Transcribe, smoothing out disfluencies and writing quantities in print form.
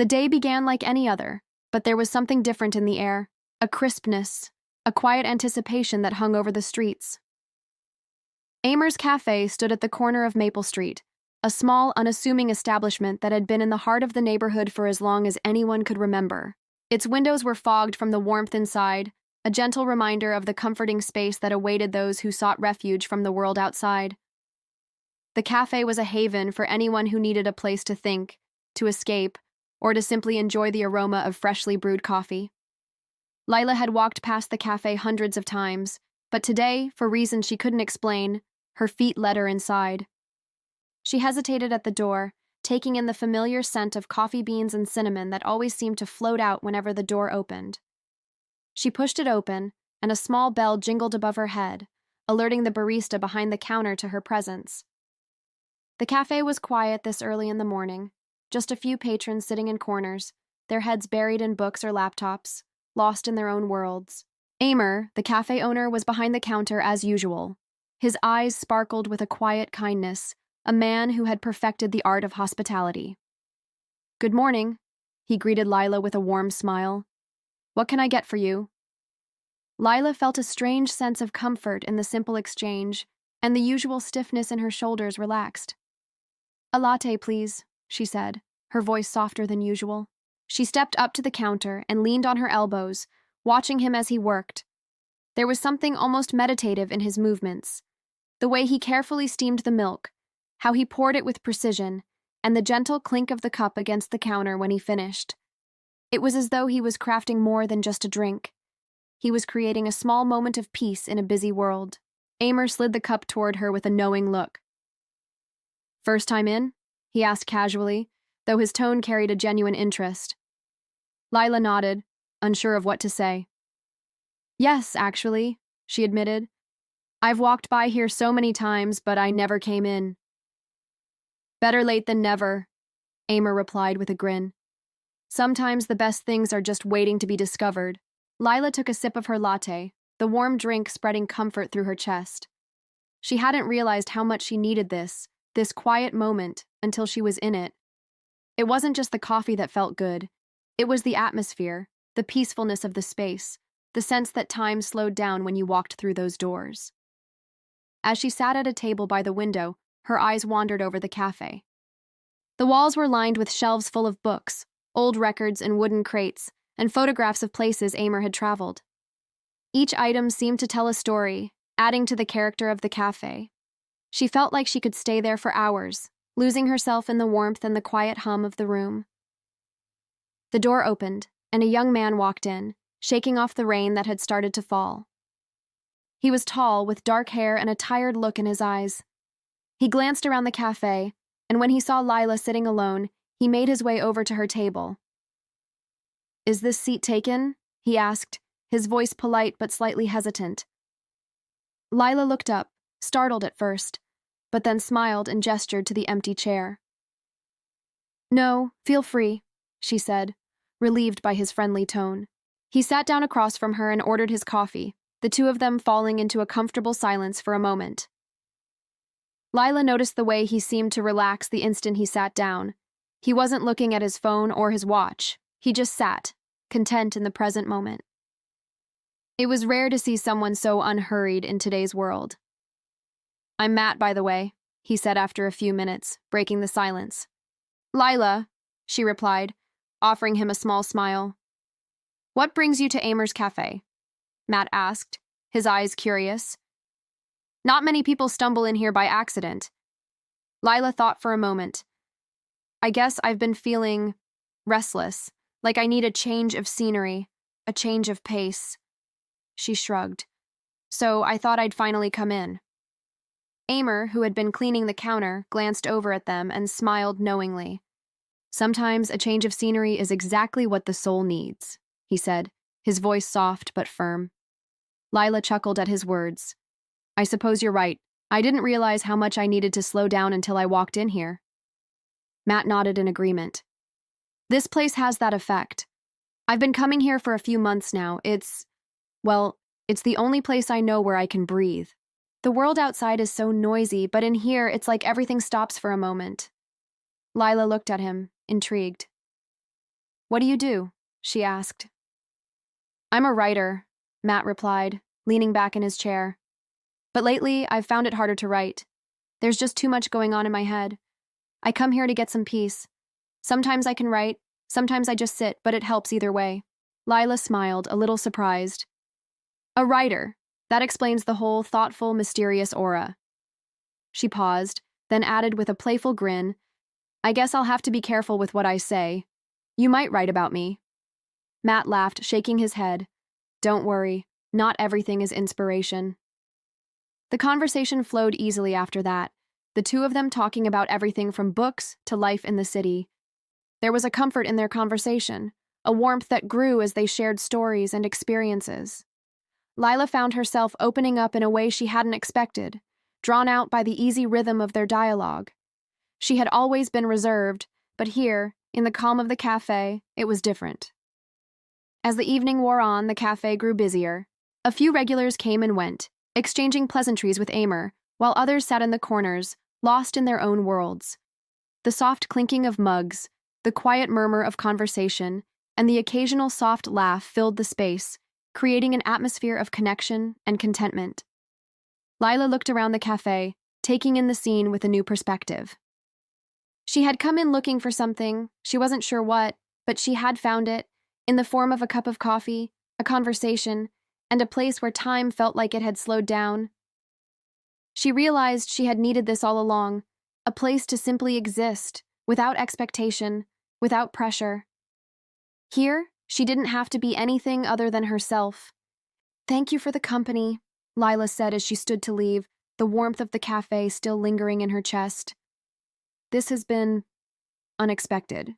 The day began like any other, but there was something different in the air, a crispness, a quiet anticipation that hung over the streets. Aamer's Café stood at the corner of Maple Street, a small, unassuming establishment that had been in the heart of the neighborhood for as long as anyone could remember. Its windows were fogged from the warmth inside, a gentle reminder of the comforting space that awaited those who sought refuge from the world outside. The café was a haven for anyone who needed a place to think, to escape, or to simply enjoy the aroma of freshly brewed coffee. Lila had walked past the café hundreds of times, but today, for reasons she couldn't explain, her feet led her inside. She hesitated at the door, taking in the familiar scent of coffee beans and cinnamon that always seemed to float out whenever the door opened. She pushed it open, and a small bell jingled above her head, alerting the barista behind the counter to her presence. The café was quiet this early in the morning, just a few patrons sitting in corners, their heads buried in books or laptops, lost in their own worlds. Aamer, the café owner, was behind the counter as usual. His eyes sparkled with a quiet kindness, a man who had perfected the art of hospitality. "Good morning," he greeted Lila with a warm smile. "What can I get for you?" Lila felt a strange sense of comfort in the simple exchange, and the usual stiffness in her shoulders relaxed. "A latte, please," she said, her voice softer than usual. She stepped up to the counter and leaned on her elbows, watching him as he worked. There was something almost meditative in his movements. The way he carefully steamed the milk, how he poured it with precision, and the gentle clink of the cup against the counter when he finished. It was as though he was crafting more than just a drink. He was creating a small moment of peace in a busy world. Aamer slid the cup toward her with a knowing look. "First time in?" he asked casually, though his tone carried a genuine interest. Lila nodded, unsure of what to say. "Yes, actually," she admitted. "I've walked by here so many times, but I never came in." "Better late than never," Aamer replied with a grin. "Sometimes the best things are just waiting to be discovered." Lila took a sip of her latte, the warm drink spreading comfort through her chest. She hadn't realized how much she needed this quiet moment, until she was in it. It wasn't just the coffee that felt good. It was the atmosphere, the peacefulness of the space, the sense that time slowed down when you walked through those doors. As she sat at a table by the window, her eyes wandered over the cafe. The walls were lined with shelves full of books, old records in wooden crates, and photographs of places Aamer had traveled. Each item seemed to tell a story, adding to the character of the cafe. She felt like she could stay there for hours, losing herself in the warmth and the quiet hum of the room. The door opened, and a young man walked in, shaking off the rain that had started to fall. He was tall, with dark hair and a tired look in his eyes. He glanced around the cafe, and when he saw Lila sitting alone, he made his way over to her table. "Is this seat taken?" he asked, his voice polite but slightly hesitant. Lila looked up, startled at first, but then smiled and gestured to the empty chair. "No, feel free," she said, relieved by his friendly tone. He sat down across from her and ordered his coffee, the two of them falling into a comfortable silence for a moment. Lila noticed the way he seemed to relax the instant he sat down. He wasn't looking at his phone or his watch. He just sat, content in the present moment. It was rare to see someone so unhurried in today's world. "I'm Matt, by the way," he said after a few minutes, breaking the silence. "Lila," she replied, offering him a small smile. "What brings you to Aamer's Café?" Matt asked, his eyes curious. "Not many people stumble in here by accident." Lila thought for a moment. "I guess I've been feeling restless, like I need a change of scenery, a change of pace." She shrugged. "So I thought I'd finally come in." Aamer, who had been cleaning the counter, glanced over at them and smiled knowingly. "Sometimes a change of scenery is exactly what the soul needs," he said, his voice soft but firm. Lila chuckled at his words. "I suppose you're right. I didn't realize how much I needed to slow down until I walked in here." Matt nodded in agreement. "This place has that effect. I've been coming here for a few months now. It's the only place I know where I can breathe. The world outside is so noisy, but in here it's like everything stops for a moment." Lila looked at him, intrigued. What do you do? She asked. I'm a writer, Matt replied, leaning back in his chair. But lately, I've found it harder to write. There's just too much going on in my head. I come here to get some peace. Sometimes I can write, sometimes I just sit, but it helps either way. Lila smiled, a little surprised. A writer. That explains the whole thoughtful, mysterious aura. She paused, then added with a playful grin, I guess I'll have to be careful with what I say. You might write about me. Matt laughed, shaking his head. Don't worry, not everything is inspiration. The conversation flowed easily after that, the two of them talking about everything from books to life in the city. There was a comfort in their conversation, a warmth that grew as they shared stories and experiences. Lila found herself opening up in a way she hadn't expected, drawn out by the easy rhythm of their dialogue. She had always been reserved, but here, in the calm of the cafe, it was different. As the evening wore on, the cafe grew busier. A few regulars came and went, exchanging pleasantries with Aamer, while others sat in the corners, lost in their own worlds. The soft clinking of mugs, the quiet murmur of conversation, and the occasional soft laugh filled the space, creating an atmosphere of connection and contentment. Lila looked around the cafe, taking in the scene with a new perspective. She had come in looking for something, she wasn't sure what, but she had found it, in the form of a cup of coffee, a conversation, and a place where time felt like it had slowed down. She realized she had needed this all along, a place to simply exist, without expectation, without pressure. Here, she didn't have to be anything other than herself. Thank you for the company, Lila said as she stood to leave, the warmth of the cafe still lingering in her chest. This has been unexpected.